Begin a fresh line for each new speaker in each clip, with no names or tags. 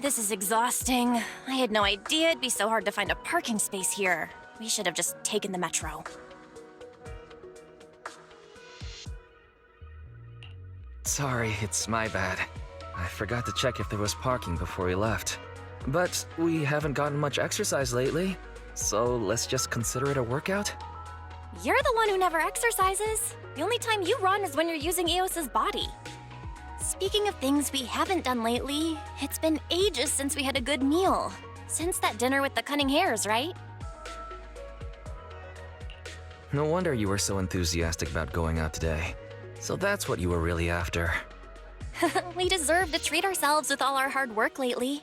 This is exhausting. I had no idea it'd be so hard to find a parking space here. We should have just taken the metro.
Sorry, it's my bad. I forgot to check if there was parking before we left. But we haven't gotten much exercise lately, so let's just consider it a workout?
You're the one who never exercises. The only time you run is when you're using Eos's body. Speaking of things we haven't done lately, it's been ages since we had a good meal. Since that dinner with the cunning hares, right?
No wonder you were so enthusiastic about going out today. So that's what you were really after.
We deserve to treat ourselves with all our hard work lately.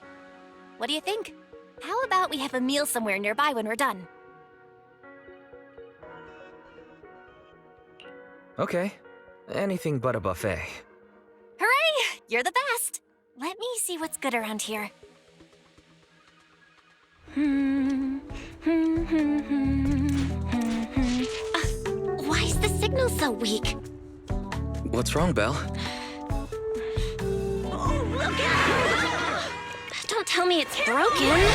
What do you think? How about we have a meal somewhere nearby when we're done?
Okay. Anything but a buffet.
Hooray! You're the best! Let me see what's good around here. Why is the signal so weak?
What's wrong, Belle?
Oh, look out! Don't tell me it's broken.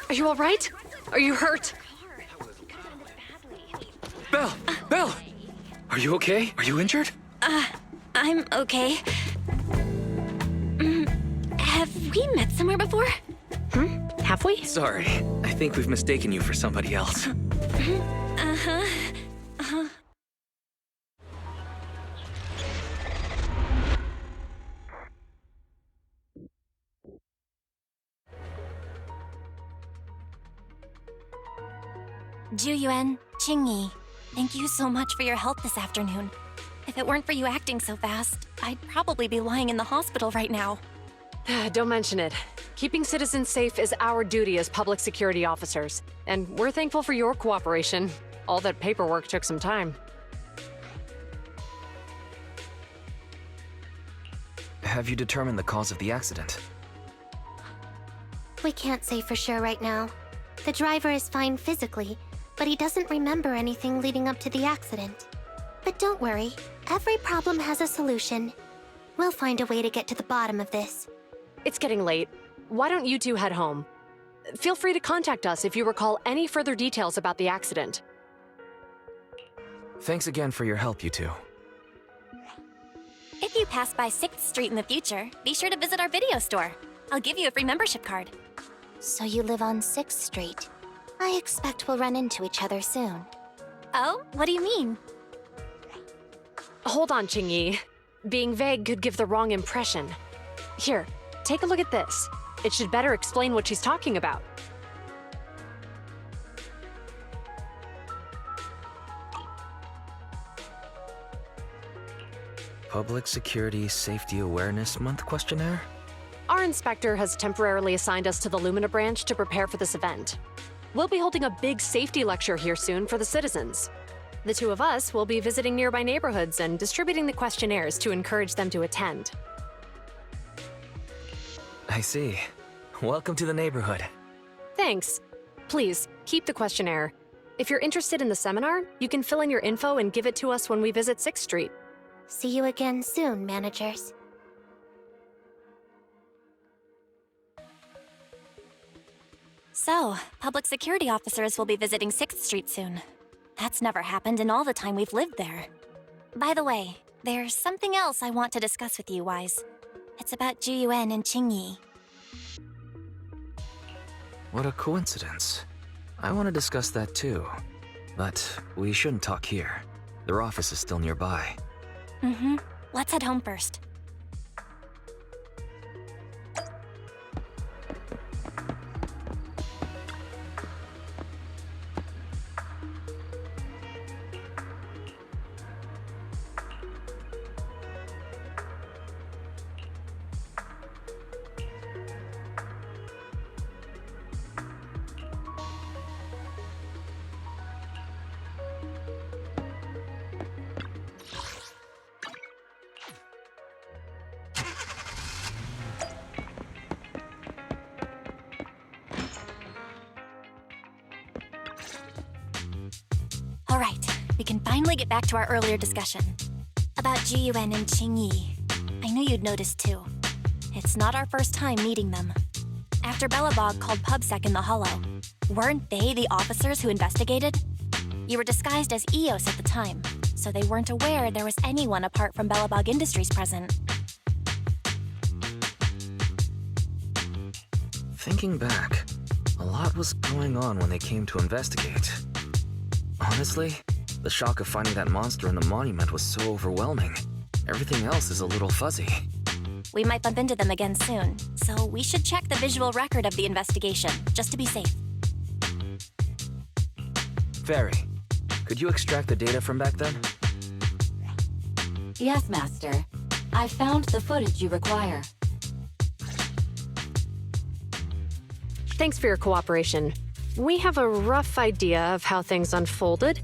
Are you all right? Are you hurt?
Belle! Belle! Are you okay? Are you injured?
I'm okay. Have we met somewhere before?
Have we?
Sorry, I think we've mistaken you for somebody else.
Juyuan, Qingyi, thank you so much for your help this afternoon. If it weren't for you acting so fast, I'd probably be lying in the hospital right now.
Don't mention it. Keeping citizens safe is our duty as public security officers, and we're thankful for your cooperation. All that paperwork took some time.
Have you determined the cause of the accident?
We can't say for sure right now. The driver is fine physically, but he doesn't remember anything leading up to the accident. But don't worry, every problem has a solution. We'll find a way to get to the bottom of this.
It's getting late. Why don't you two head home? Feel free to contact us if you recall any further details about the accident.
Thanks again for your help, you two.
If you pass by 6th Street in the future, be sure to visit our video store. I'll give you a free membership card.
So you live on 6th Street. I expect we'll run into each other soon.
Oh, what do you mean?
Hold on, Qingyi. Being vague could give the wrong impression. Here, take a look at this. It should better explain what she's talking about.
Public Security Safety Awareness Month questionnaire?
Our inspector has temporarily assigned us to the Lumina branch to prepare for this event. We'll be holding a big safety lecture here soon for the citizens. The two of us will be visiting nearby neighborhoods and distributing the questionnaires to encourage them to attend.
I see. Welcome to the neighborhood.
Thanks. Please, keep the questionnaire. If you're interested in the seminar, you can fill in your info and give it to us when we visit 6th Street.
See you again soon, managers.
So, public security officers will be visiting 6th Street soon. That's never happened in all the time we've lived there. By the way, there's something else I want to discuss with you, Wise. It's about Juyuan and Qingyi.
What a coincidence. I want to discuss that too. But we shouldn't talk here. Their office is still nearby.
Let's head home first. can finally get back to our earlier discussion. About Juyuan and Qingyi. I knew you'd noticed too. It's not our first time meeting them. After Bellabog called PubSec in the Hollow, weren't they the officers who investigated? You were disguised as EOS at the time, so they weren't aware there was anyone apart from Bellabog Industries present.
Thinking back, a lot was going on when they came to investigate. Honestly, the shock of finding that monster in the monument was so overwhelming. Everything else is a little fuzzy.
We might bump into them again soon, so we should check the visual record of the investigation, just to be safe.
Fairy, could you extract the data from back then?
Yes, Master. I found the footage you require.
Thanks for your cooperation. We have a rough idea of how things unfolded.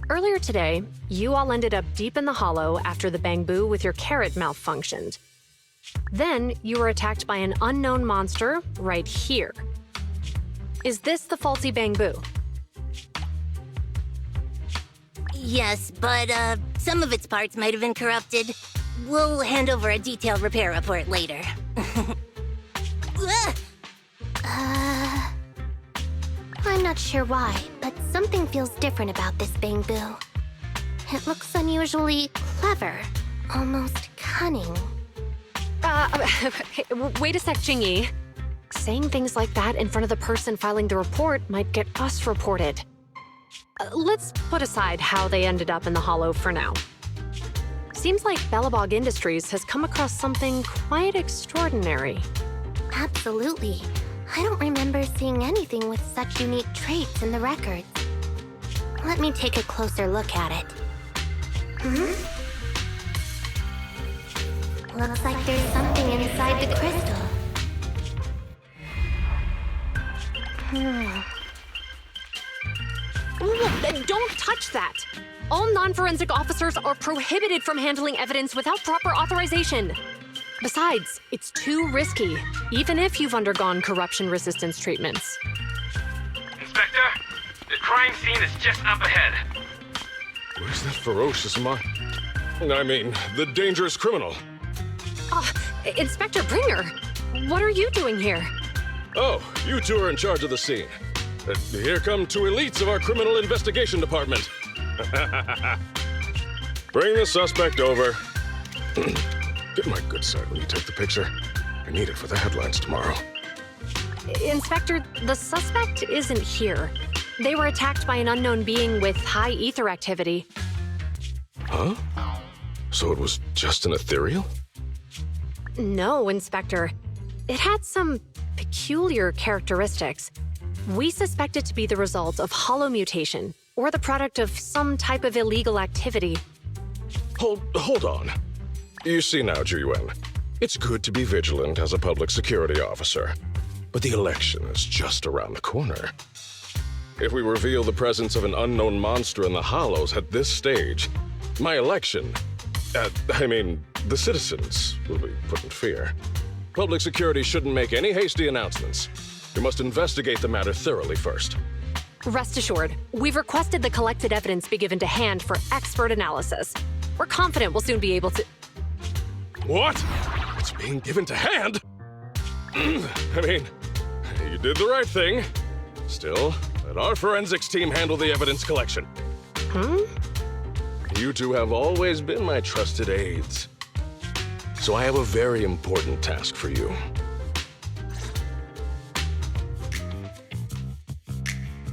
Earlier today, you all ended up deep in the Hollow after the bamboo with your carrot malfunctioned. Then, you were attacked by an unknown monster right here. Is this the faulty bamboo?
Yes, but some of its parts might have been corrupted. We'll hand over a detailed repair report later.
I'm not sure why, but something feels different about this bamboo. It looks unusually clever, almost cunning.
Wait a sec, Jingyi. Saying things like that in front of the person filing the report might get us reported. Let's put aside how they ended up in the Hollow for now. Seems like Bellabog Industries has come across something quite extraordinary.
Absolutely. I don't remember seeing anything with such unique traits in the records. Let me take a closer look at it. Looks like there's something inside the crystal.
Don't touch that! All non-forensic officers are prohibited from handling evidence without proper authorization. Besides, it's too risky, even if you've undergone corruption resistance treatments.
Inspector, the crime scene is just up ahead.
Where's that ferocious the dangerous criminal?
Inspector Bringer, what are you doing here?
Oh, you two are in charge of the scene. Here come two elites of our criminal investigation department. Bring the suspect over. Get my good side when you take the picture. I need it for the headlines tomorrow.
Inspector, the suspect isn't here. They were attacked by an unknown being with high ether activity.
Huh? So it was just an ethereal?
No, Inspector. It had some peculiar characteristics. We suspect it to be the result of hollow mutation, or the product of some type of illegal activity.
Hold on. You see now, Juyuan, it's good to be vigilant as a public security officer, but the election is just around the corner. If we reveal the presence of an unknown monster in the Hollows at this stage, my election, the citizens will be put in fear. Public security shouldn't make any hasty announcements. We must investigate the matter thoroughly first.
Rest assured, we've requested the collected evidence be given to hand for expert analysis. We're confident we'll soon be able to...
What? It's being given to hand? You did the right thing. Still, let our forensics team handle the evidence collection. You two have always been my trusted aides. So I have a very important task for you.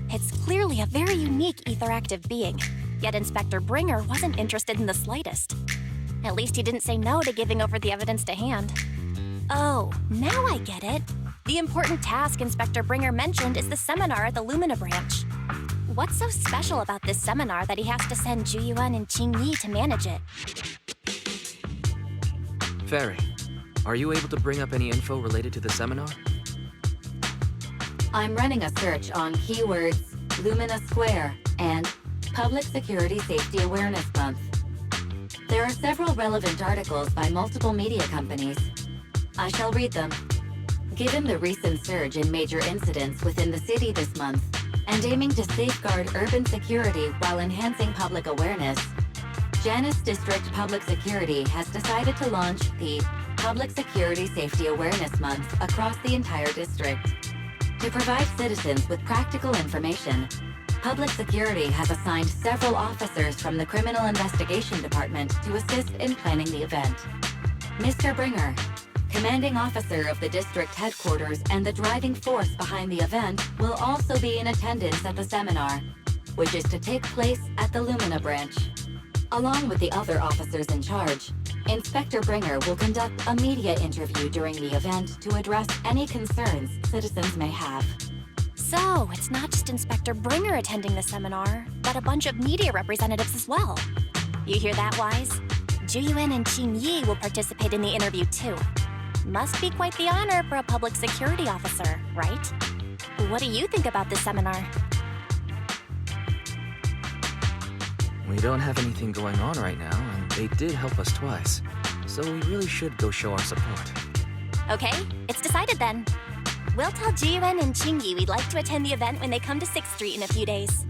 It's clearly a very unique etheractive being, yet Inspector Bringer wasn't interested in the slightest. At least he didn't say no to giving over the evidence to hand. Oh, now I get it. The important task Inspector Bringer mentioned is the seminar at the Lumina branch. What's so special about this seminar that he has to send Juyuan and Qingyi to manage it?
Fairy, are you able to bring up any info related to the seminar?
I'm running a search on keywords Lumina Square and Public Security Safety Awareness Month. There are several relevant articles by multiple media companies. I shall read them. Given the recent surge in major incidents within the city this month, and aiming to safeguard urban security while enhancing public awareness, Janus District Public Security has decided to launch the Public Security Safety Awareness Month across the entire district. To provide citizens with practical information, Public Security has assigned several officers from the Criminal Investigation Department to assist in planning the event. Mr. Bringer, commanding officer of the district headquarters and the driving force behind the event, will also be in attendance at the seminar, which is to take place at the Lumina branch. Along with the other officers in charge, Inspector Bringer will conduct a media interview during the event to address any concerns citizens may have.
So, it's not just Inspector Bringer attending the seminar, but a bunch of media representatives as well. You hear that, Wise? Juyuan and Qingyi will participate in the interview too. Must be quite the honor for a public security officer, right? What do you think about this seminar?
We don't have anything going on right now, and they did help us twice. So we really should go show our support.
Okay, it's decided then. We'll tell Jiyuan and Qingyi we'd like to attend the event when they come to 6th Street in a few days.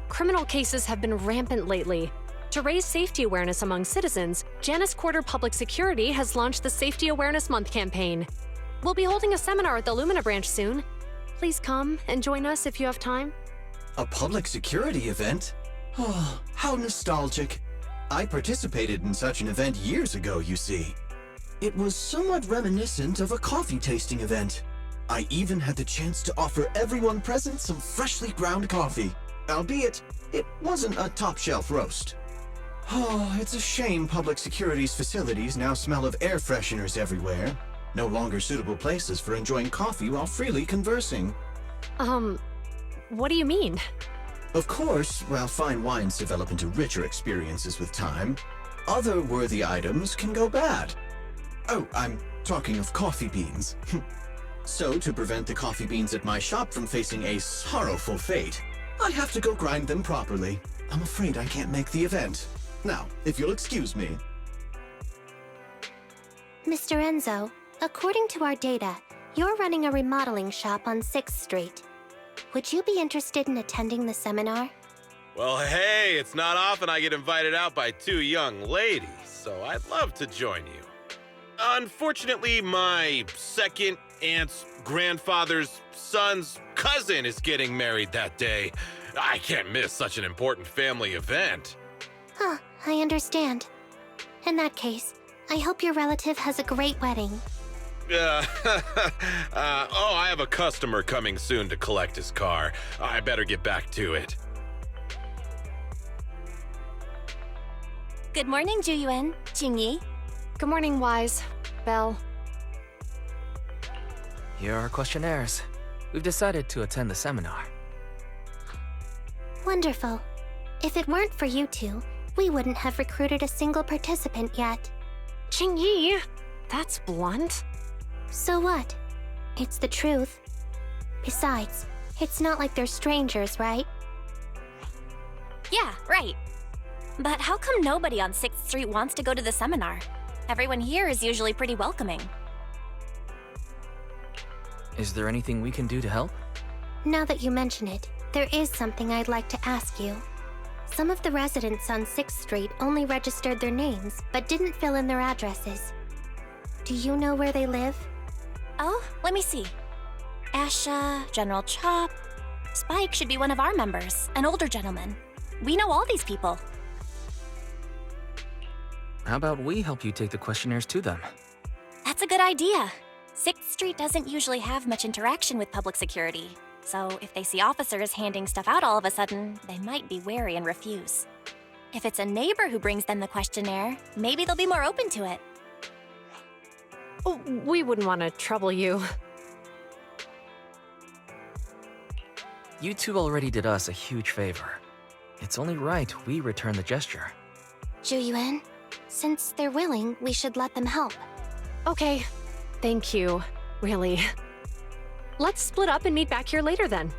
Criminal cases have been rampant lately. To raise safety awareness among citizens, Janus Quarter Public Security has launched the Safety Awareness Month campaign. We'll be holding a seminar at the Lumina branch soon. Please come and join us if you have time.
A public security event? Oh, how nostalgic. I participated in such an event years ago, you see. It was somewhat reminiscent of a coffee tasting event. I even had the chance to offer everyone present some freshly ground coffee. Albeit, it wasn't a top-shelf roast. Oh, it's a shame public security's facilities now smell of air fresheners everywhere. No longer suitable places for enjoying coffee while freely conversing.
What do you mean?
Of course, while fine wines develop into richer experiences with time, other worthy items can go bad. Oh, I'm talking of coffee beans. So, to prevent the coffee beans at my shop from facing a sorrowful fate, I have to go grind them properly. I'm afraid I can't make the event. Now, if you'll excuse me.
Mr. Enzo, according to our data, you're running a remodeling shop on 6th Street. Would you be interested in attending the seminar?
Well, hey, it's not often I get invited out by two young ladies, so I'd love to join you. Unfortunately, my second aunt's grandfather's son's cousin is getting married that day. I can't miss such an important family event.
Huh, I understand. In that case, I hope your relative has a great wedding.
I have a customer coming soon to collect his car. I better get back to it.
Good morning, Juyuan, Qingyi.
Good morning, Wise. Belle.
Here are our questionnaires. We've decided to attend the seminar.
Wonderful. If it weren't for you two, we wouldn't have recruited a single participant yet.
Qingyi! That's blunt.
So what? It's the truth. Besides, it's not like they're strangers, right?
Yeah, right. But how come nobody on 6th Street wants to go to the seminar? Everyone here is usually pretty welcoming.
Is there anything we can do to help?
Now that you mention it, there is something I'd like to ask you. Some of the residents on 6th Street only registered their names, but didn't fill in their addresses. Do you know where they live?
Oh, let me see. Asha, General Chop. Spike should be one of our members, an older gentleman. We know all these people.
How about we help you take the questionnaires to them?
That's a good idea. 6th Street doesn't usually have much interaction with public security, so if they see officers handing stuff out all of a sudden, they might be wary and refuse. If it's a neighbor who brings them the questionnaire, maybe they'll be more open to it.
Oh, we wouldn't want to trouble you.
You two already did us a huge favor. It's only right we return the gesture.
Zhu since they're willing, we should let them help.
Okay, thank you, really. Let's split up and meet back here later then.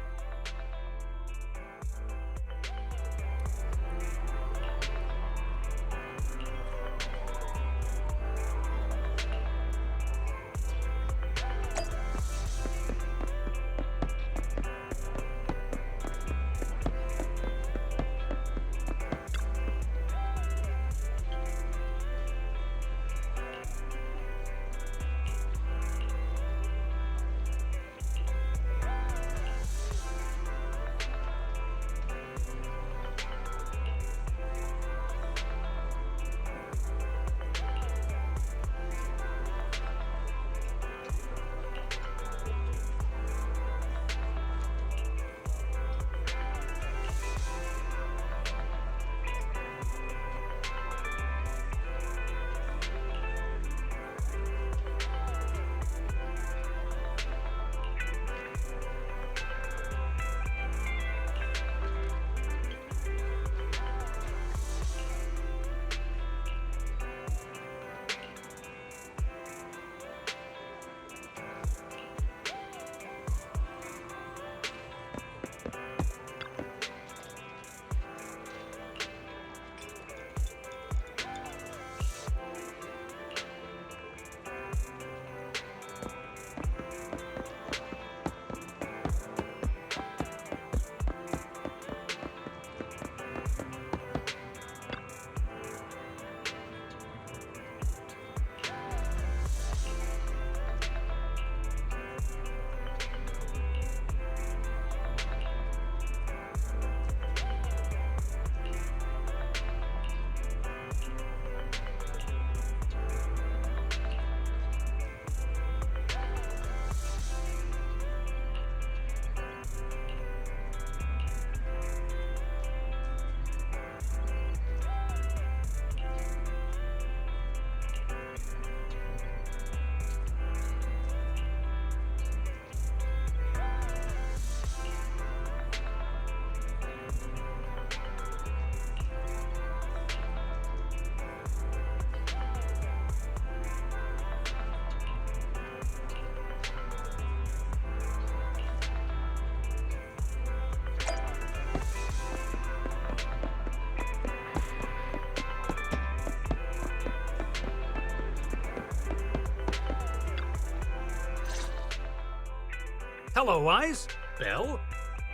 Hello, Wise. Belle?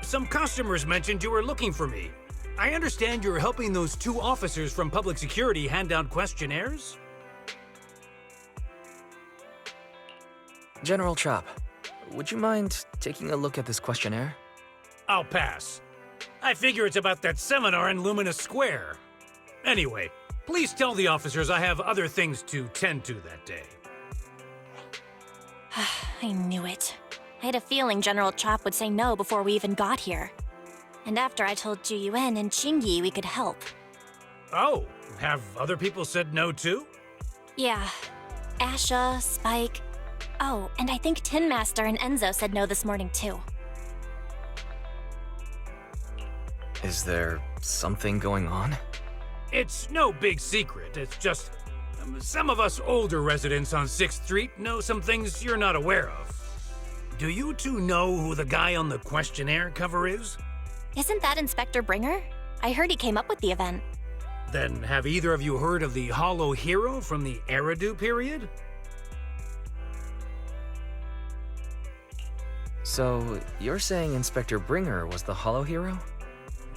Some customers mentioned you were looking for me. I understand you're helping those two officers from public security hand out questionnaires?
General Chop, would you mind taking a look at this questionnaire?
I'll pass. I figure it's about that seminar in Luminous Square. Anyway, please tell the officers I have other things to tend to that day.
I knew it. I had a feeling General Chop would say no before we even got here. And after I told Zhu Yuan and Qingyi we could help.
Oh, have other people said no too?
Yeah. Asha, Spike. Oh, and I think Tin Master and Enzo said no this morning too.
Is there something going on?
It's no big secret. It's just some of us older residents on 6th Street know some things you're not aware of. Do you two know who the guy on the questionnaire cover is?
Isn't that Inspector Bringer? I heard he came up with the event.
Then have either of you heard of the Hollow Hero from the Eridu period?
So, you're saying Inspector Bringer was the Hollow Hero?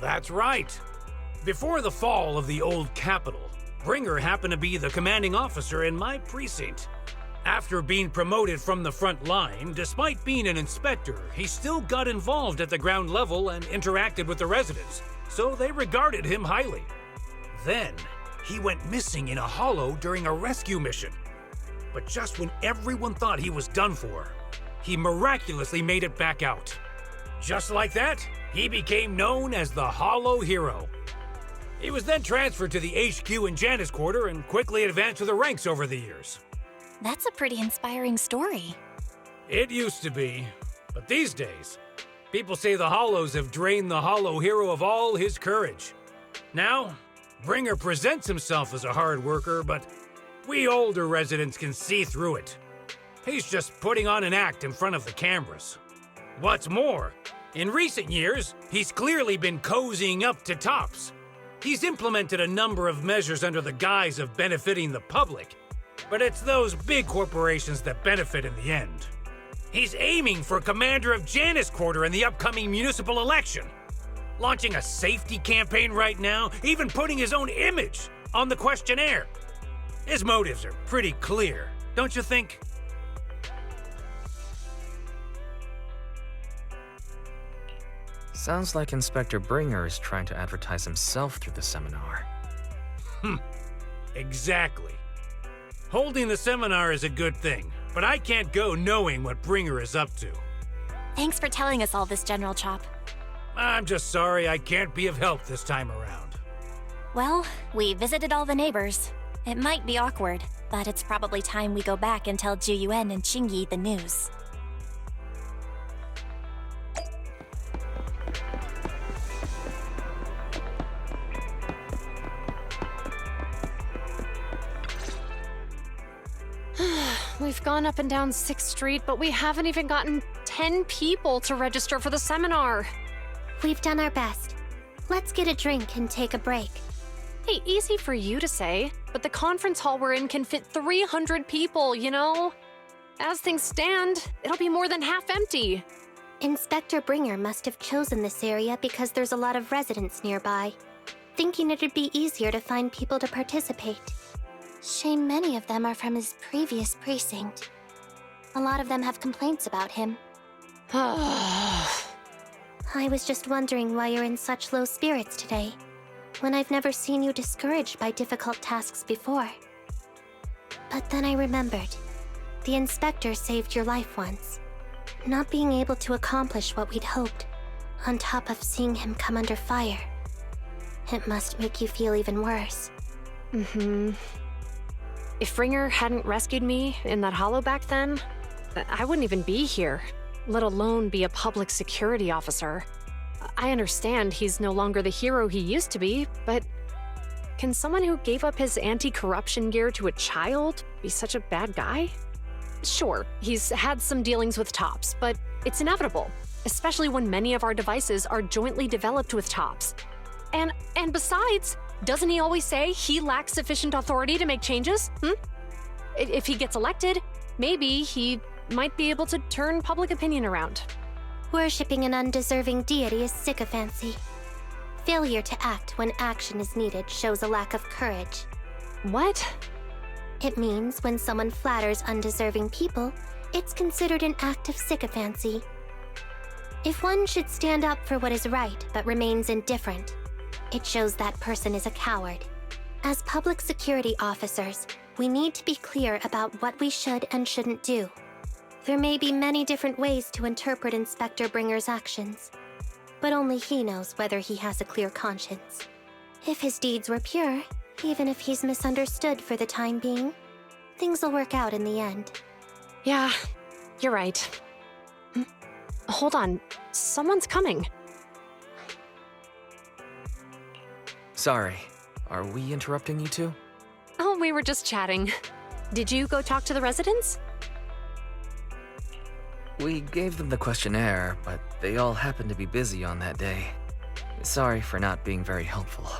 That's right. Before the fall of the old capital, Bringer happened to be the commanding officer in my precinct. After being promoted from the front line, despite being an inspector, he still got involved at the ground level and interacted with the residents, so they regarded him highly. Then, he went missing in a hollow during a rescue mission. But just when everyone thought he was done for, he miraculously made it back out. Just like that, he became known as the Hollow Hero. He was then transferred to the HQ in Janus Quarter and quickly advanced to the ranks over the years.
That's a pretty inspiring story.
It used to be, but these days, people say the Hollows have drained the Hollow Hero of all his courage. Now, Bringer presents himself as a hard worker, but we older residents can see through it. He's just putting on an act in front of the cameras. What's more, in recent years, he's clearly been cozying up to Tops. He's implemented a number of measures under the guise of benefiting the public, but it's those big corporations that benefit in the end. He's aiming for commander of Janus Quarter in the upcoming municipal election, launching a safety campaign right now, even putting his own image on the questionnaire. His motives are pretty clear, don't you think?
Sounds like Inspector Bringer is trying to advertise himself through the seminar.
Exactly. Holding the seminar is a good thing, but I can't go knowing what Bringer is up to.
Thanks for telling us all this, General Chop.
I'm just sorry I can't be of help this time around.
Well, we visited all the neighbors. It might be awkward, but it's probably time we go back and tell Juyuan and Qingyi the news.
We've gone up and down 6th Street, but we haven't even gotten 10 people to register for the seminar.
We've done our best. Let's get a drink and take a break.
Hey, easy for you to say, but the conference hall we're in can fit 300 people, you know? As things stand, it'll be more than half empty.
Inspector Bringer must have chosen this area because there's a lot of residents nearby, thinking it'd be easier to find people to participate. Shame many of them are from his previous precinct. A lot of them have complaints about him. I was just wondering why you're in such low spirits today, when I've never seen you discouraged by difficult tasks before. But then I remembered. The inspector saved your life once. Not being able to accomplish what we'd hoped, on top of seeing him come under fire. It must make you feel even worse.
If Bringer hadn't rescued me in that hollow back then, I wouldn't even be here, let alone be a public security officer. I understand he's no longer the hero he used to be, but can someone who gave up his anti-corruption gear to a child be such a bad guy? Sure, he's had some dealings with Tops, but it's inevitable, especially when many of our devices are jointly developed with Tops. And besides, doesn't he always say he lacks sufficient authority to make changes? If he gets elected, maybe he might be able to turn public opinion around.
Worshipping an undeserving deity is sycophancy. Failure to act when action is needed shows a lack of courage.
What?
It means when someone flatters undeserving people, it's considered an act of sycophancy. If one should stand up for what is right but remains indifferent, it shows that person is a coward. As public security officers, we need to be clear about what we should and shouldn't do. There may be many different ways to interpret Inspector Bringer's actions, but only he knows whether he has a clear conscience. If his deeds were pure, even if he's misunderstood for the time being, things will work out in the end.
Yeah, you're right. Hold on, someone's coming.
Sorry, are we interrupting you two?
Oh, we were just chatting. Did you go talk to the residents?
We gave them the questionnaire, but they all happened to be busy on that day. Sorry for not being very helpful.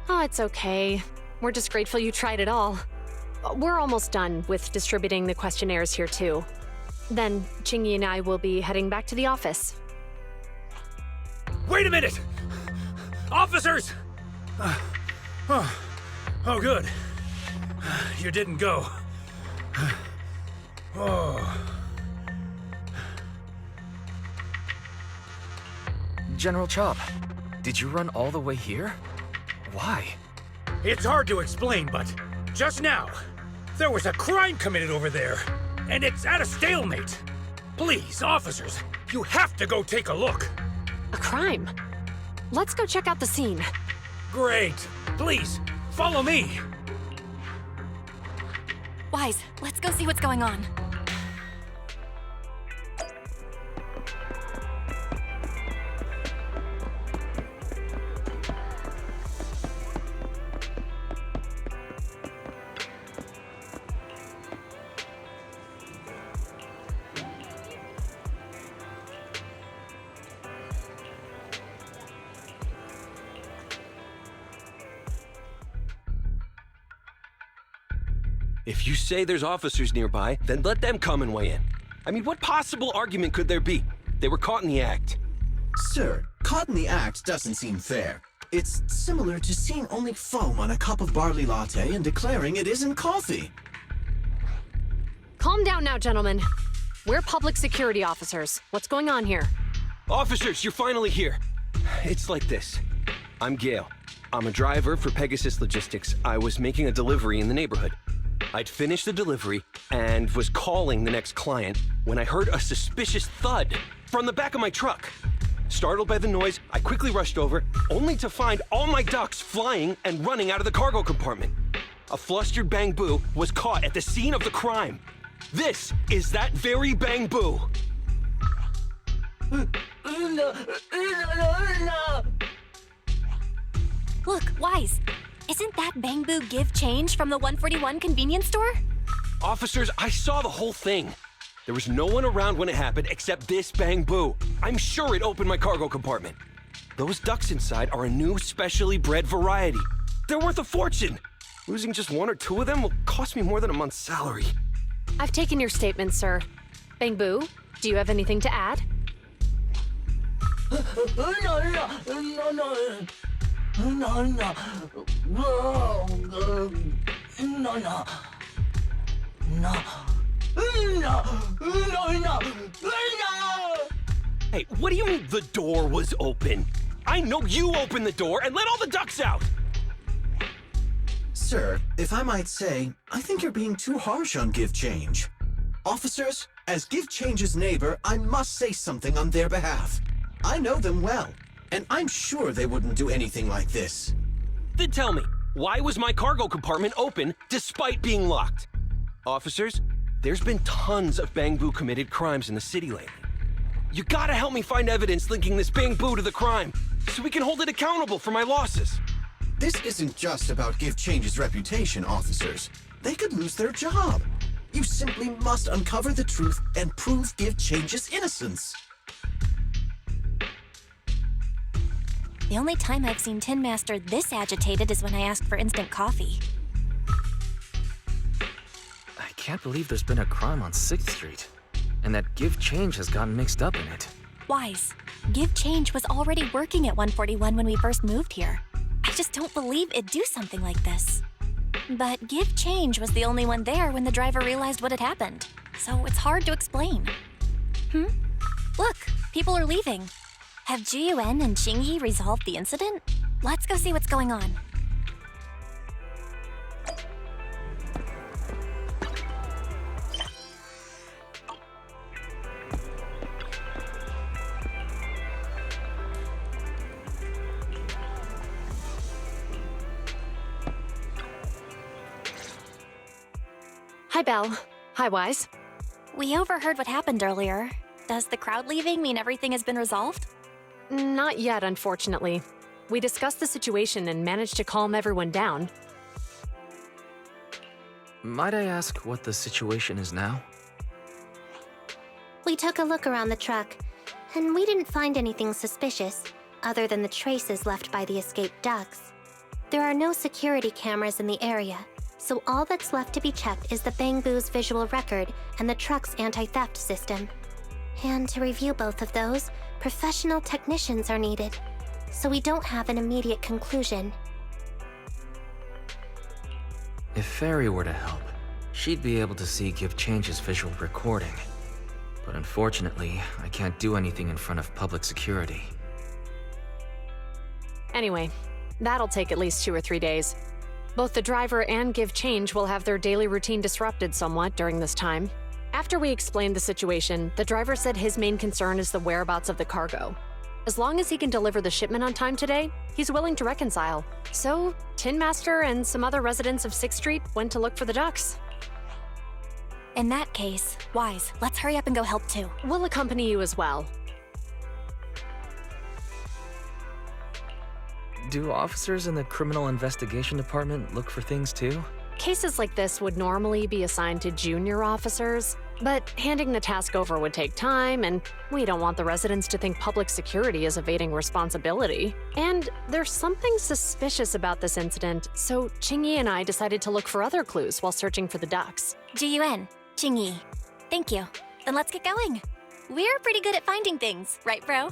Oh, it's okay. We're just grateful you tried it all. We're almost done with distributing the questionnaires here too. Then Qingyi and I will be heading back to the office.
Wait a minute! Officers! Oh, good. You didn't go. Oh.
General Chop, did you run all the way here? Why?
It's hard to explain, but just now, there was a crime committed over there, and it's at a stalemate. Please, officers, you have to go take a look.
A crime? Let's go check out the scene.
Great. Please, follow me.
Wise, let's go see what's going on.
If you say there's officers nearby, then let them come and weigh in. I mean, what possible argument could there be? They were caught in the act.
Sir, caught in the act doesn't seem fair. It's similar to seeing only foam on a cup of barley latte and declaring it isn't coffee.
Calm down now, gentlemen. We're public security officers. What's going on here?
Officers, you're finally here. It's like this. I'm Gale. I'm a driver for Pegasus Logistics. I was making a delivery in the neighborhood. I'd finished the delivery and was calling the next client when I heard a suspicious thud from the back of my truck. Startled by the noise, I quickly rushed over, only to find all my ducks flying and running out of the cargo compartment. A flustered Bang Boo was caught at the scene of the crime. This is that very Bang Boo.
Look, Wise, isn't that Bang Boo Give Change from the 141 convenience store?
Officers, I saw the whole thing. There was no one around when it happened except this Bang Boo. I'm sure it opened my cargo compartment. Those ducks inside are a new specially bred variety. They're worth a fortune. Losing just one or two of them will cost me more than a month's salary.
I've taken your statement, sir. Bang Boo, do you have anything to add?
Hey, what do you mean the door was open? I know you opened the door and let all the ducks out!
Sir, if I might say, I think you're being too harsh on Give Change. Officers, as Give Change's neighbor, I must say something on their behalf. I know them well, and I'm sure they wouldn't do anything like this.
Then tell me, why was my cargo compartment open despite being locked? Officers, there's been tons of Bang Boo committed crimes in the city lately. You gotta help me find evidence linking this Bang Boo to the crime, so we can hold it accountable for my losses.
This isn't just about Give Change's reputation, officers. They could lose their job. You simply must uncover the truth and prove Give Change's innocence.
The only time I've seen Tin Master this agitated is when I asked for instant coffee.
I can't believe there's been a crime on 6th Street, and that Give Change has gotten mixed up in it.
Wise, Give Change was already working at 141 when we first moved here. I just don't believe it'd do something like this. But Give Change was the only one there when the driver realized what had happened, so it's hard to explain. Look, people are leaving. Have GUN and Qingyi resolved the incident? Let's go see what's going on.
Hi, Belle. Hi, Wise.
We overheard what happened earlier. Does the crowd leaving mean everything has been resolved?
Not yet, unfortunately. We discussed the situation and managed to calm everyone down.
Might I ask what the situation is now?
We took a look around the truck, and we didn't find anything suspicious, other than the traces left by the escaped ducks. There are no security cameras in the area, so all that's left to be checked is the Bang Boo's visual record and the truck's anti-theft system. And to review both of those, professional technicians are needed, so we don't have an immediate conclusion.
If Fairy were to help, she'd be able to see Give Change's visual recording. But unfortunately, I can't do anything in front of public security.
Anyway, that'll take at least 2 or 3 days. Both the driver and Give Change will have their daily routine disrupted somewhat during this time. After we explained the situation, the driver said his main concern is the whereabouts of the cargo. As long as he can deliver the shipment on time today, he's willing to reconcile. So, Tin Master and some other residents of 6th Street went to look for the ducks.
In that case, Wise, let's hurry up and go help too.
We'll accompany you as well.
Do officers in the Criminal Investigation Department look for things too?
Cases like this would normally be assigned to junior officers, but handing the task over would take time, and we don't want the residents to think public security is evading responsibility. And there's something suspicious about this incident, so Qingyi and I decided to look for other clues while searching for the ducks.
G-U-N, Qingyi. Thank you. Then let's get going. We're pretty good at finding things, right, bro?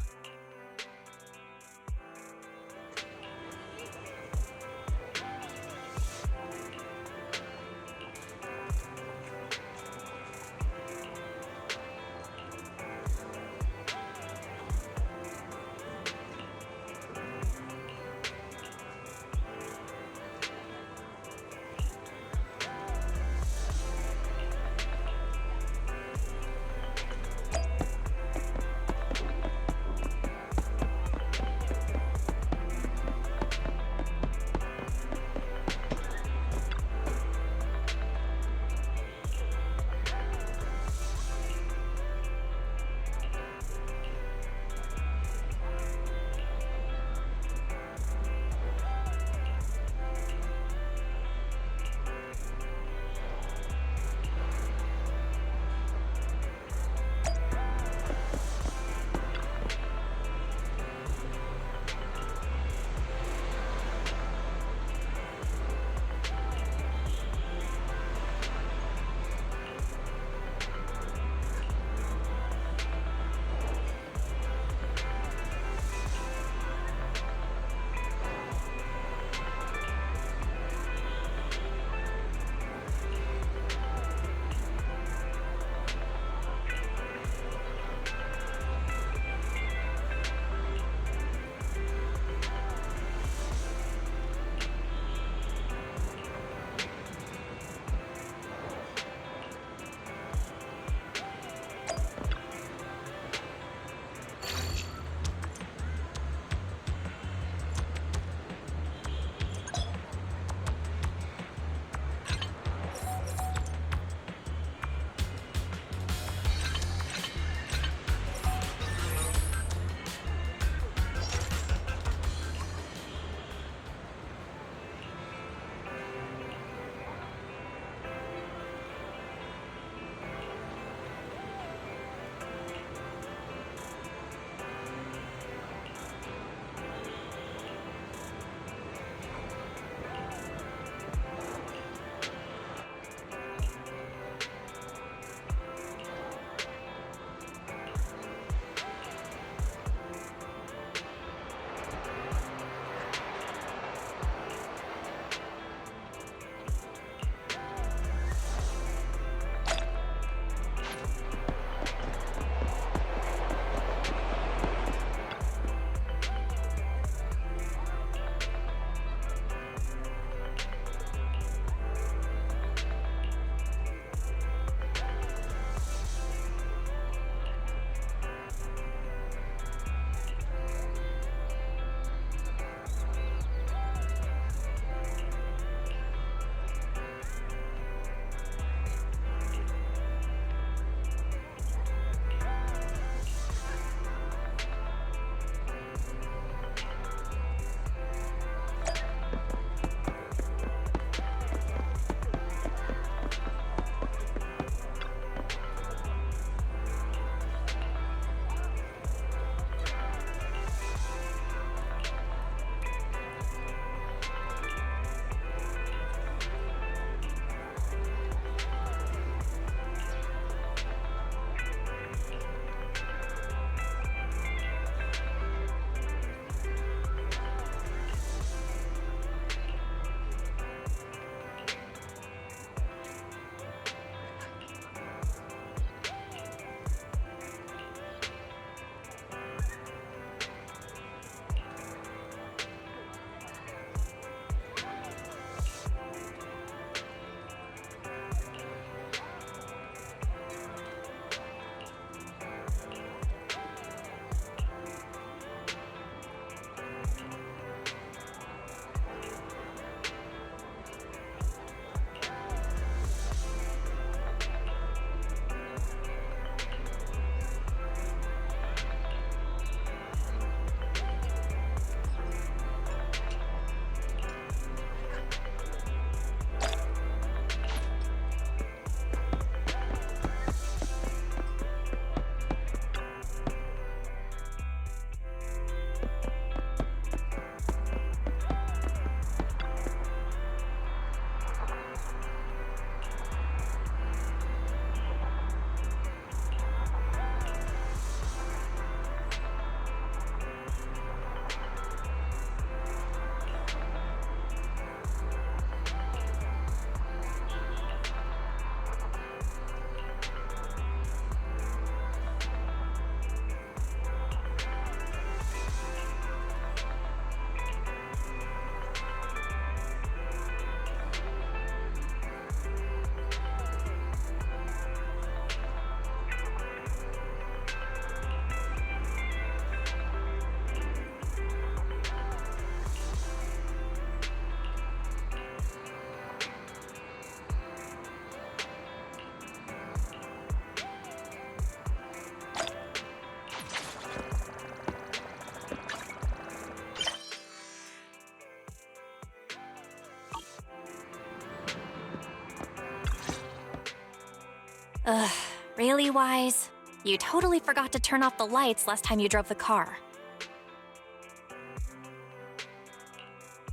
Ugh, really, Wise? You totally forgot to turn off the lights last time you drove the car.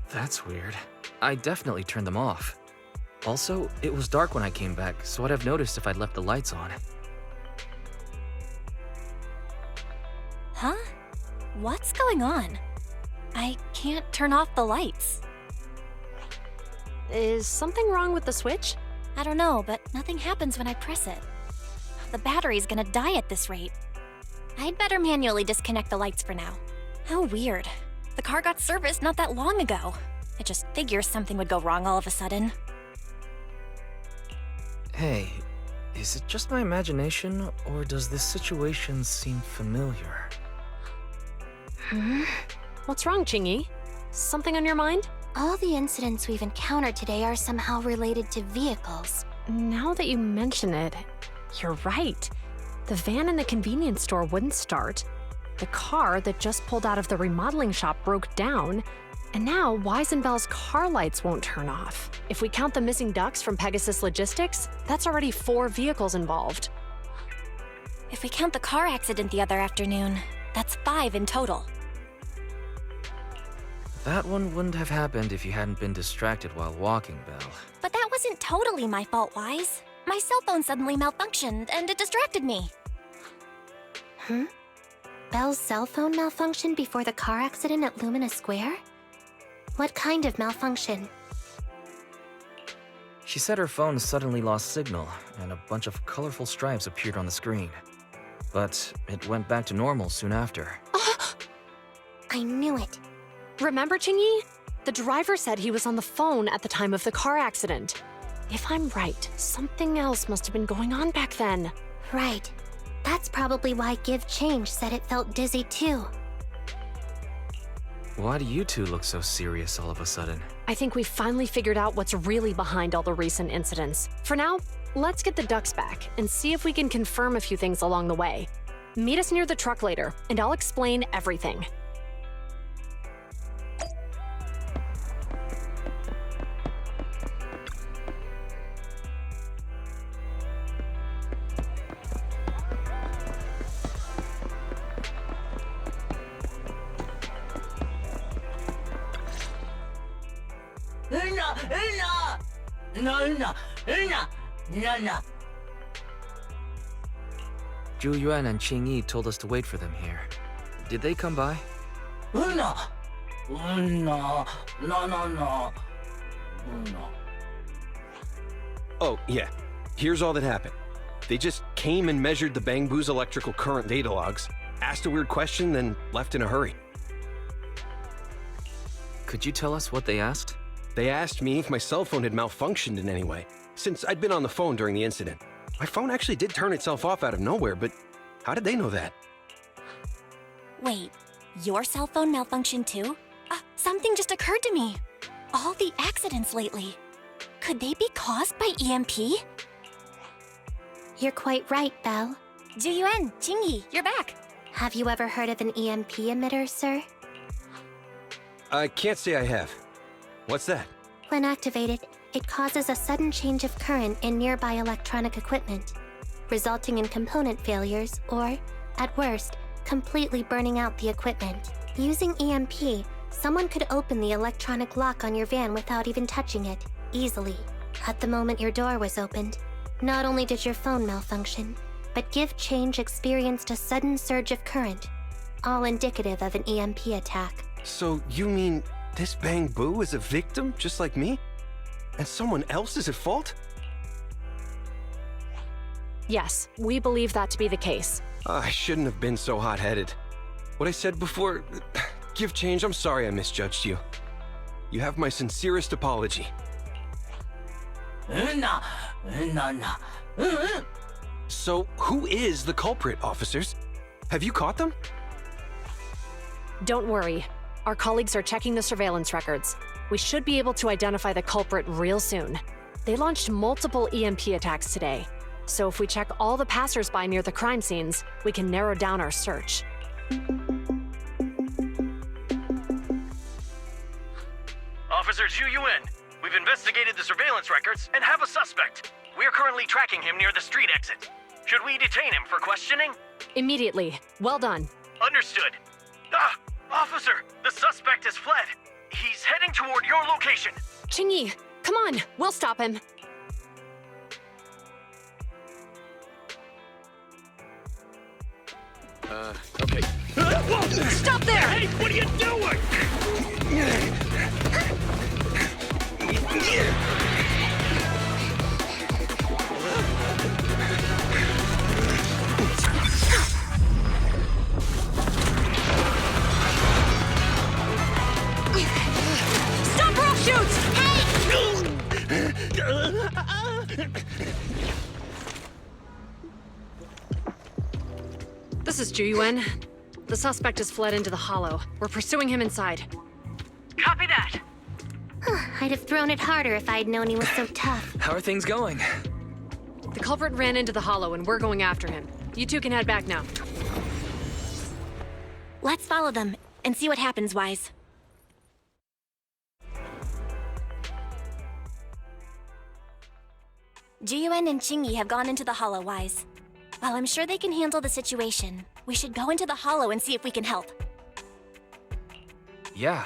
That's weird. I definitely turned them off. Also, it was dark when I came back, so I'd have noticed if I'd left the lights on.
Huh? What's going on? I can't turn off the lights.
Is something wrong with the switch?
I don't know, but nothing happens when I press it. The battery's gonna die at this rate. I'd better manually disconnect the lights for now. How weird. The car got serviced not that long ago. I just figure something would go wrong all of a sudden.
Hey, is it just my imagination, or does this situation seem familiar?
What's wrong, Chingy? Something on your mind?
All the incidents we've encountered today are somehow related to vehicles.
Now that you mention it, you're right. The van in the convenience store wouldn't start. The car that just pulled out of the remodeling shop broke down. And now Wise and Bell's car lights won't turn off. If we count the missing ducks from Pegasus Logistics, that's already 4 vehicles involved.
If we count the car accident the other afternoon, that's 5 in total.
That one wouldn't have happened if you hadn't been distracted while walking, Belle.
But that wasn't totally my fault, Wise. My cell phone suddenly malfunctioned, and it distracted me.
Belle's cell phone malfunctioned before the car accident at Lumina Square? What kind of malfunction?
She said her phone suddenly lost signal, and a bunch of colorful stripes appeared on the screen. But it went back to normal soon after.
I knew it.
Remember, Chingy? The driver said he was on the phone at the time of the car accident. If I'm right, something else must have been going on back then.
Right. That's probably why Give Change said it felt dizzy too.
Why do you two look so serious all of a sudden?
I think we finally figured out what's really behind all the recent incidents. For now, let's get the ducks back and see if we can confirm a few things along the way. Meet us near the truck later, and I'll explain everything.
Zhu Yuan and Qing Yi told us to wait for them here. Did they come by?
Oh, yeah. Here's all that happened. They just came and measured the Bang Boo's electrical current data logs, asked a weird question, then left in a hurry.
Could you tell us what they asked?
They asked me if my cell phone had malfunctioned in any way, since I'd been on the phone during the incident. My phone actually did turn itself off out of nowhere, but how did they know that?
Wait, your cell phone malfunctioned too? Something just occurred to me. All the accidents lately, could they be caused by EMP?
You're quite right, Belle.
Juyuan, Qingyi, you're back.
Have you ever heard of an EMP emitter, sir?
I can't say I have. What's that?
When activated, it causes a sudden change of current in nearby electronic equipment, resulting in component failures or, at worst, completely burning out the equipment. Using EMP, someone could open the electronic lock on your van without even touching it, easily. At the moment your door was opened, not only did your phone malfunction, but Give Change experienced a sudden surge of current, all indicative of an EMP attack.
So you mean this Bang Boo is a victim just like me? And someone else is at fault?
Yes, we believe that to be the case.
I shouldn't have been so hot-headed. What I said before... Give Change, I'm sorry I misjudged you. You have my sincerest apology. So, who is the culprit, officers? Have you caught them?
Don't worry. Our colleagues are checking the surveillance records. We should be able to identify the culprit real soon. They launched multiple EMP attacks today. So if we check all the passers-by near the crime scenes, we can narrow down our search.
Officer Zhu Yuan, we've investigated the surveillance records and have a suspect. We're currently tracking him near the street exit. Should we detain him for questioning?
Immediately. Well done.
Understood. Ah! Officer! The suspect has fled. He's heading toward your location.
Qingyi, come on. We'll stop him.
Okay.
Stop there!
Hey, what are you doing?
Stop rope shoots! This is Juyuan. The suspect has fled into the hollow. We're pursuing him inside.
Copy that.
I'd have thrown it harder if I'd known he was so tough.
How are things going?
The culprit ran into the hollow and we're going after him. You two can head back now.
Let's follow them and see what happens, Wise. Jiyuan and Qingyi have gone into the hollow, Wise. While I'm sure they can handle the situation, we should go into the hollow and see if we can help.
Yeah,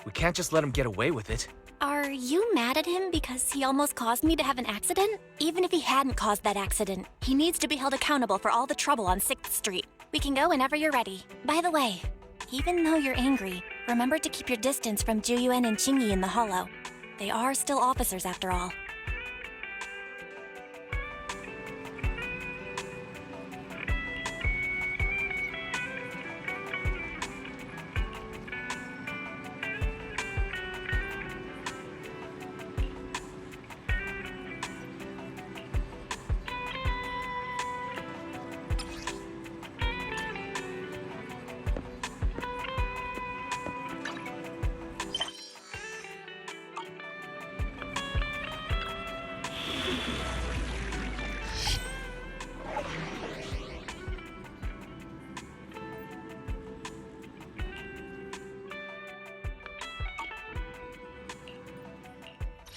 we can't just let him get away with it.
Are you mad at him because he almost caused me to have an accident? Even if he hadn't caused that accident, he needs to be held accountable for all the trouble on 6th Street. We can go whenever you're ready. By the way, even though you're angry, remember to keep your distance from Juyuan and Qingyi in the hollow. They are still officers after all.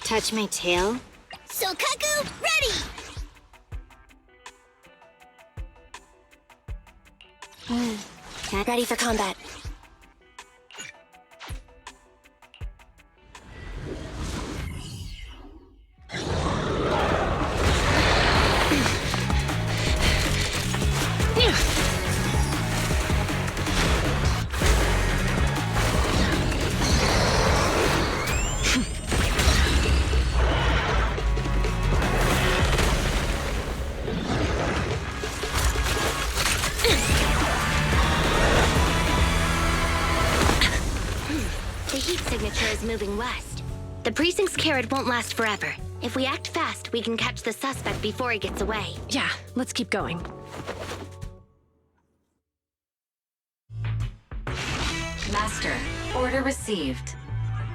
Touch my tail? Sokaku, ready!
Ready for combat.
The heat signature is moving west. The precinct's carrot won't last forever. If we act fast, we can catch the suspect before he gets away.
Yeah, let's keep going.
Master, order received.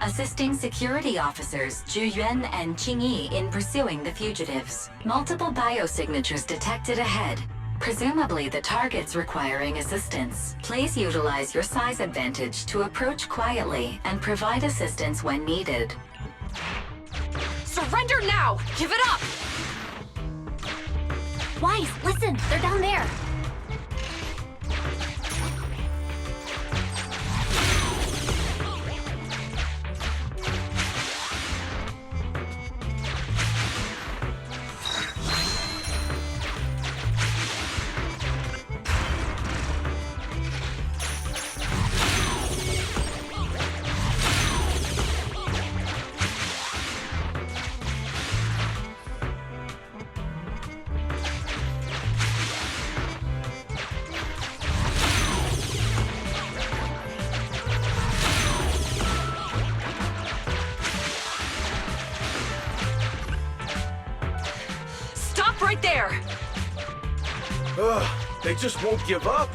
Assisting security officers Juyuan and Qingyi in pursuing the fugitives. Multiple biosignatures detected ahead. Presumably the target's requiring assistance. Please utilize your size advantage to approach quietly and provide assistance when needed.
Surrender now! Give it up!
Wise, listen, they're down there.
Stop right there!
Ugh, they just won't give up.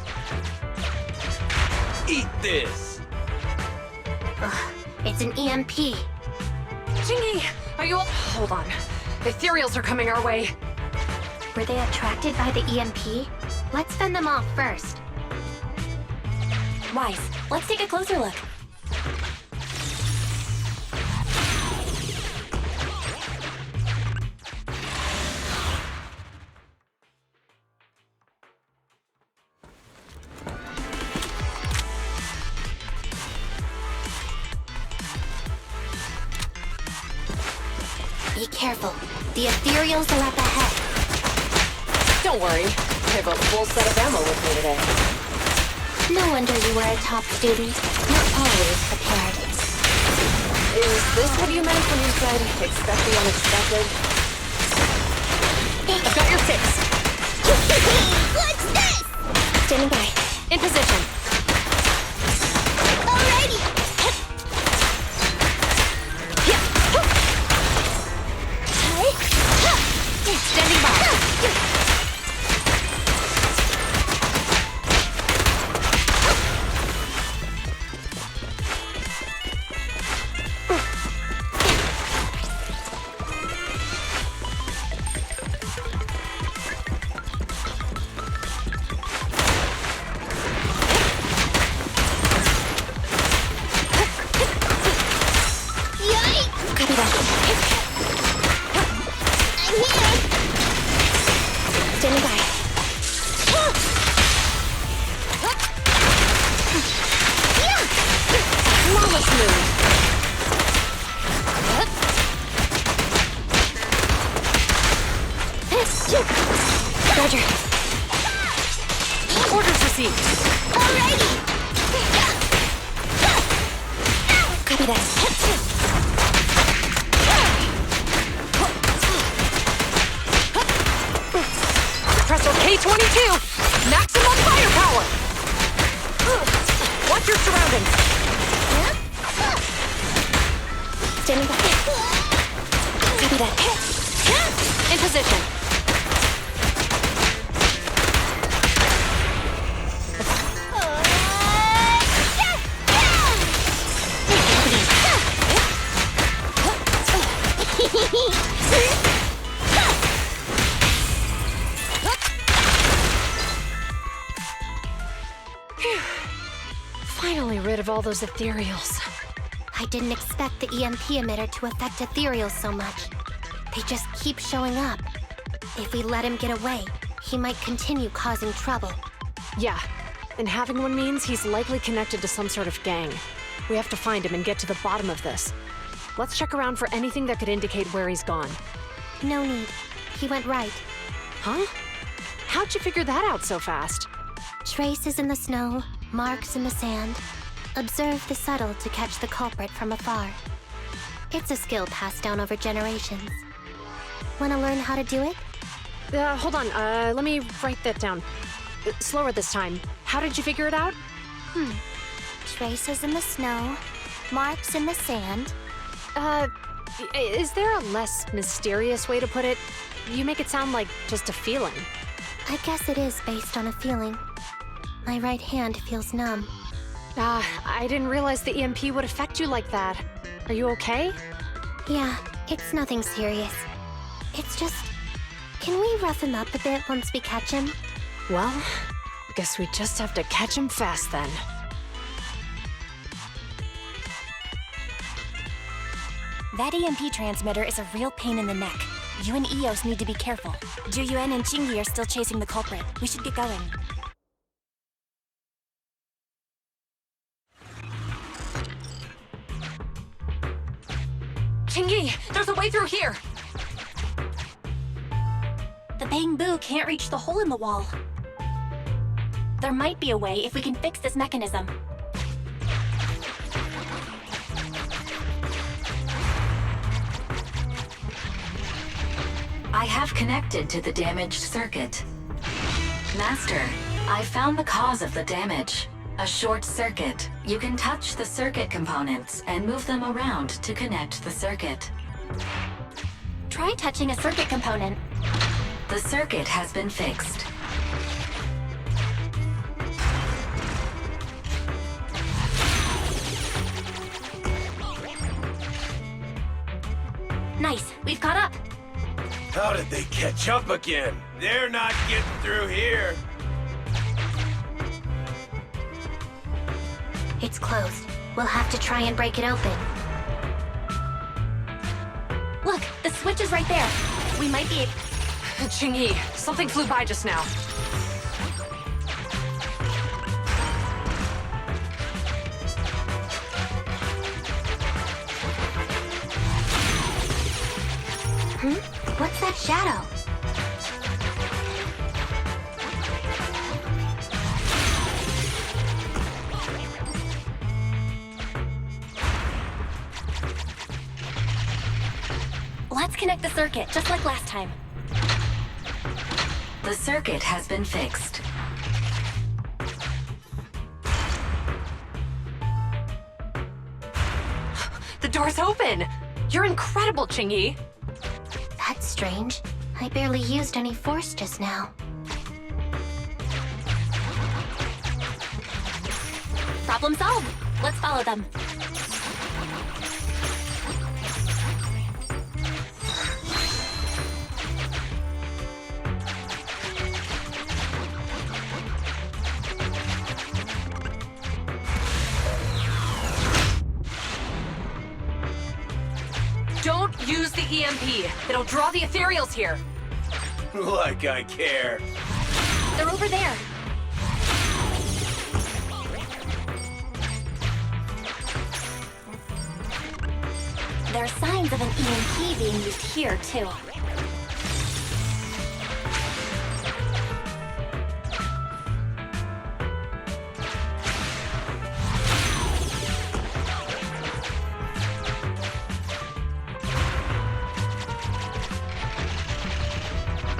Eat this!
It's an EMP.
Qingyi, are you all— Hold on. Ethereals are coming our way.
Were they attracted by the EMP? Let's fend them off first.
Wise, let's take a closer look.
Careful. The ethereals are up ahead.
Don't worry. I have a full set of ammo with me today.
No wonder you were a top student. You're always prepared.
Is this what you meant when you said expect the unexpected? I've got your six.
What's this?
Standing by. In position.
Alrighty.
Standing by. Copy that.
I'm here.
Standing by. Flawless move. Roger. Orders received.
Alrighty.
Copy that. Suppressor K-22! Maximum firepower! Watch your surroundings! Standing by. Copy that. In position. Finally rid of all those ethereals.
I didn't expect the EMP emitter to affect ethereals so much. They just keep showing up. If we let him get away, he might continue causing trouble.
Yeah, and having one means he's likely connected to some sort of gang. We have to find him and get to the bottom of this. Let's check around for anything that could indicate where he's gone.
No need. He went right.
Huh? How'd you figure that out so fast?
Traces in the snow, marks in the sand. Observe the subtle to catch the culprit from afar. It's a skill passed down over generations. Want to learn how to do it?
Hold on, let me write that down. Slower this time. How did you figure it out?
Traces in the snow, marks in the sand.
Is there a less mysterious way to put it? You make it sound like just a feeling.
I guess it is based on a feeling. My right hand feels numb.
I didn't realize the EMP would affect you like that. Are you okay?
Yeah, it's nothing serious. It's just... Can we rough him up a bit once we catch him?
Well, guess we just have to catch him fast then.
That EMP transmitter is a real pain in the neck. You and Eos need to be careful. Juyuan and Qingyi are still chasing the culprit. We should get going.
Qingyi, there's a way through here!
The Bangbu can't reach the hole in the wall. There might be a way if we can fix this mechanism.
I have connected to the damaged circuit. Master, I found the cause of the damage. A short circuit. You can touch the circuit components and move them around to connect the circuit.
Try touching a circuit component.
The circuit has been fixed.
Nice, we've caught up.
How did they catch up again? They're not getting through here.
It's closed. We'll have to try and break it open.
Look, the switch is right there. We might be...
Qingyi, something flew by just now.
What's that shadow?
Let's connect the circuit, just like last time.
The circuit has been fixed.
The door's open! You're incredible, Chingy!
That's strange. I barely used any force just now.
Problem solved. Let's follow them.
Don't use the EMP. It'll draw the ethereals here.
Like I care.
They're over there. There are signs of an EMP being used here, too.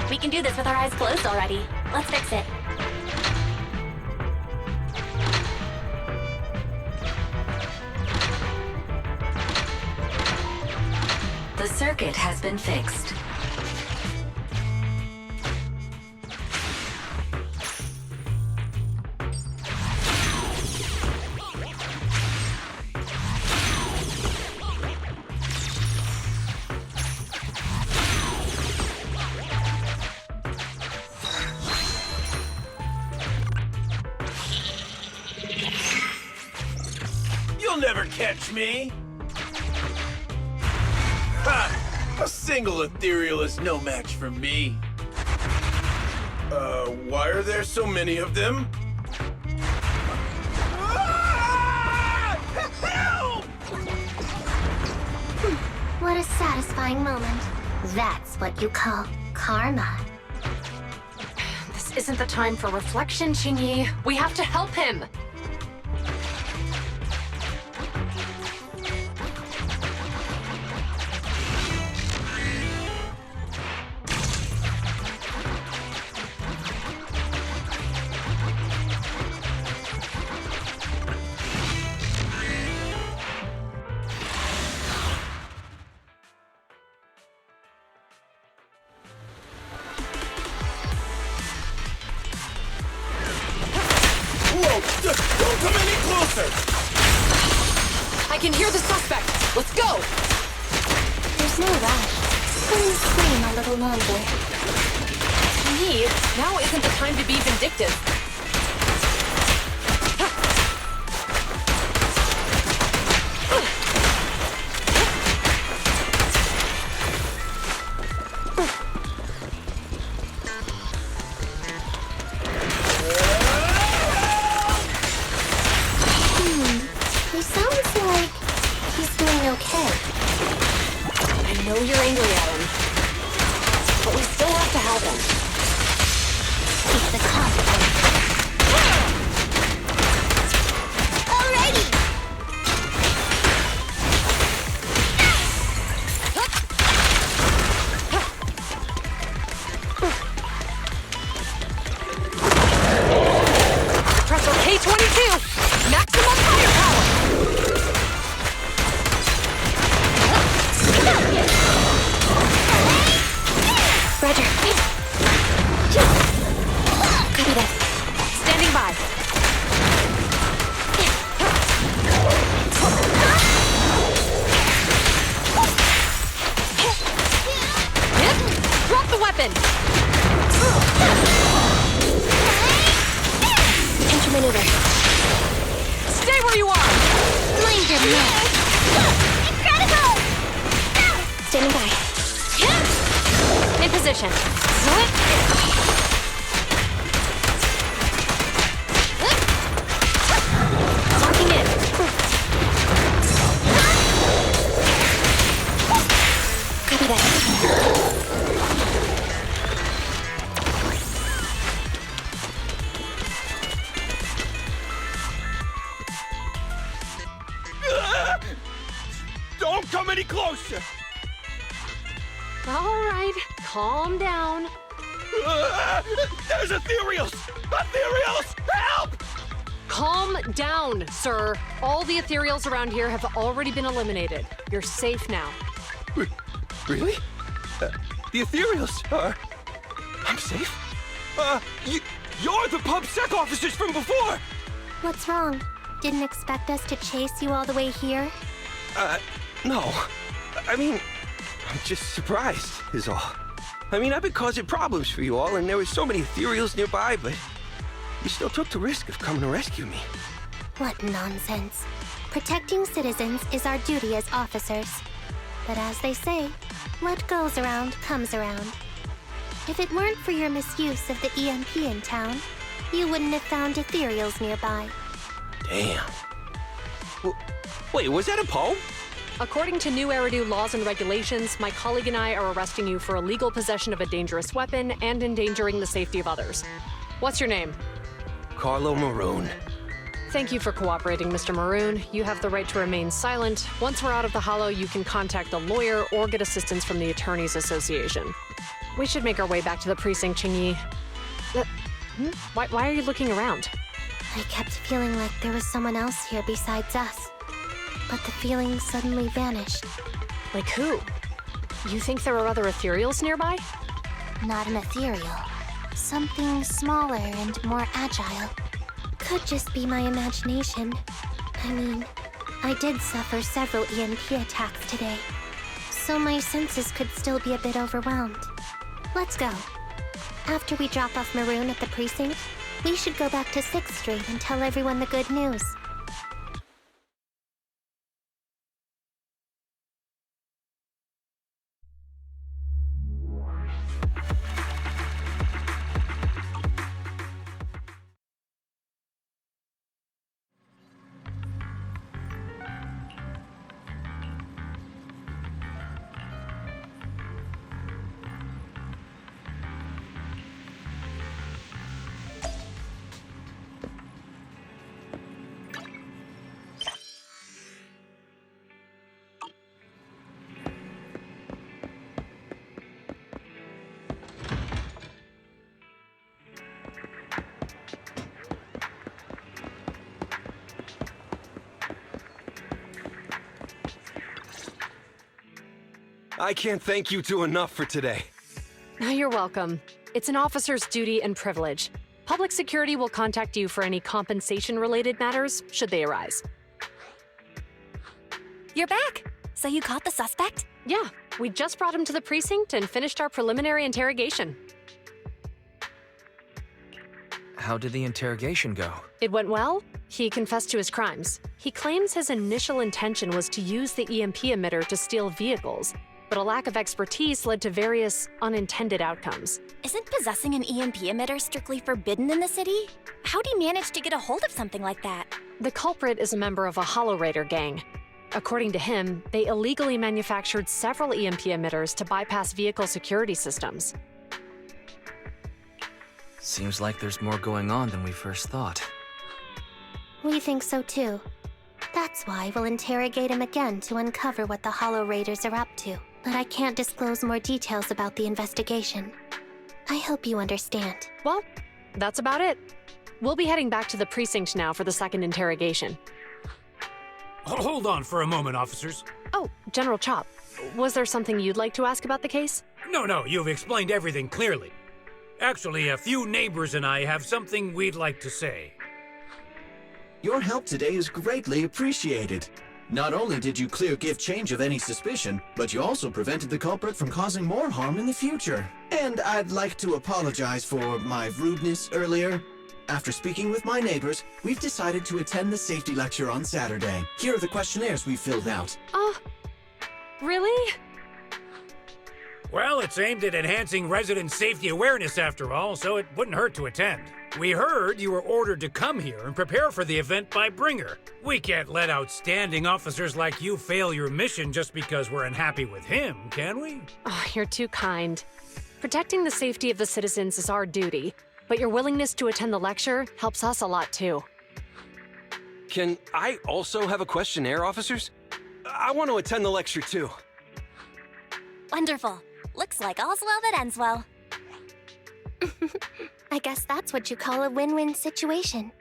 We can do this with our eyes closed already. Let's fix it.
The circuit has been fixed.
You'll never catch me! Ha! A single ethereal is no match for me. Why are there so many of them? Ah! Help!
What a satisfying moment. That's what you call karma.
This isn't the time for reflection, Chingy. We have to help him.
Whoa! Don't come any closer!
I can hear the suspect. Let's go!
There's no rush. Please scream a little longer.
Chingy, now isn't the time to be vindictive.
He sounds like he's doing okay.
I know you're angry at him, but we still have to help him.
Keep the confidence. Alrighty!
Compressor K-22! Maximum firepower!
Roger. Copy that.
Standing by. Drop the weapon!
Intermaneuver.
Stay where you are!
Mind your mouth. Incredible! Standing by.
In position. Locking in.
Copy that.
closer!
All right, calm down.
There's ethereals! Ethereals! Help!
Calm down, sir. All the ethereals around here have already been eliminated. You're safe now.
Really? The ethereals are... I'm safe? You're the PubSec officers from before!
What's wrong? Didn't expect us to chase you all the way here?
No. I mean, I'm just surprised, is all. I mean, I've been causing problems for you all, and there were so many ethereals nearby, but you still took the risk of coming to rescue me.
What nonsense. Protecting citizens is our duty as officers. But as they say, what goes around comes around. If it weren't for your misuse of the EMP in town, you wouldn't have found ethereals nearby.
Damn. Wait, was that a poem?
According to new Eridu laws and regulations, my colleague and I are arresting you for illegal possession of a dangerous weapon and endangering the safety of others. What's your name?
Carlo Maroon.
Thank you for cooperating, Mr. Maroon. You have the right to remain silent. Once we're out of the Hollow, you can contact a lawyer or get assistance from the Attorneys Association. We should make our way back to the precinct, Qingyi. Why are you looking around?
I kept feeling like there was someone else here besides us. But the feeling suddenly vanished.
Like who? You think there are other ethereals nearby?
Not an ethereal. Something smaller and more agile. Could just be my imagination. I mean, I did suffer several EMP attacks today, so my senses could still be a bit overwhelmed. Let's go. After we drop off Maroon at the precinct, we should go back to 6th Street and tell everyone the good news.
I can't thank you two enough for today.
You're welcome. It's an officer's duty and privilege. Public security will contact you for any compensation-related matters, should they arise.
You're back! So you caught the suspect?
Yeah, we just brought him to the precinct and finished our preliminary interrogation.
How did the interrogation go?
It went well. He confessed to his crimes. He claims his initial intention was to use the EMP emitter to steal vehicles, but a lack of expertise led to various unintended outcomes.
Isn't possessing an EMP emitter strictly forbidden in the city? How'd he manage to get a hold of something like that?
The culprit is a member of a Hollow Raider gang. According to him, they illegally manufactured several EMP emitters to bypass vehicle security systems.
Seems like there's more going on than we first thought.
We think so too. That's why we'll interrogate him again to uncover what the Hollow Raiders are up to. But I can't disclose more details about the investigation. I hope you understand.
Well, that's about it. We'll be heading back to the precinct now for the second interrogation.
Hold on for a moment, officers.
Oh, General Chop, was there something you'd like to ask about the case?
No, you've explained everything clearly. Actually, a few neighbors and I have something we'd like to say.
Your help today is greatly appreciated. Not only did you clear Give Change of any suspicion, but you also prevented the culprit from causing more harm in the future. And I'd like to apologize for my rudeness earlier. After speaking with my neighbors, we've decided to attend the safety lecture on Saturday. Here are the questionnaires we filled out.
Really?
Well, it's aimed at enhancing resident safety awareness after all, so it wouldn't hurt to attend. We heard you were ordered to come here and prepare for the event by Bringer. We can't let outstanding officers like you fail your mission just because we're unhappy with him, can we?
Oh, you're too kind. Protecting the safety of the citizens is our duty, but your willingness to attend the lecture helps us a lot too.
Can I also have a questionnaire, officers? I want to attend the lecture too.
Wonderful. Looks like all's well that ends well.
I guess that's what you call a win-win situation.